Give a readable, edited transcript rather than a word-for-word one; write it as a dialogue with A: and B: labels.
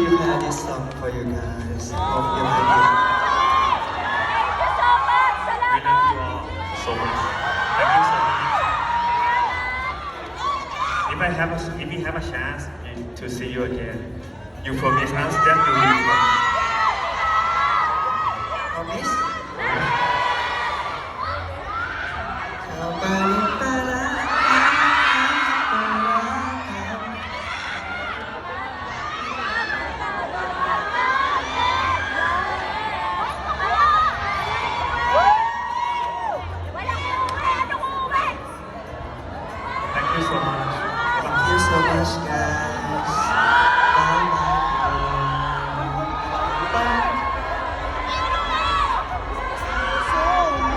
A: prepared this song for you guys. Hope you like it.
B: We love you all so much. Thank you so much. If we have a chance to see you again, you promise us that you will come.
A: Promise? Kabalik pala.
B: Thank you so much.
A: Thank you so much, guys.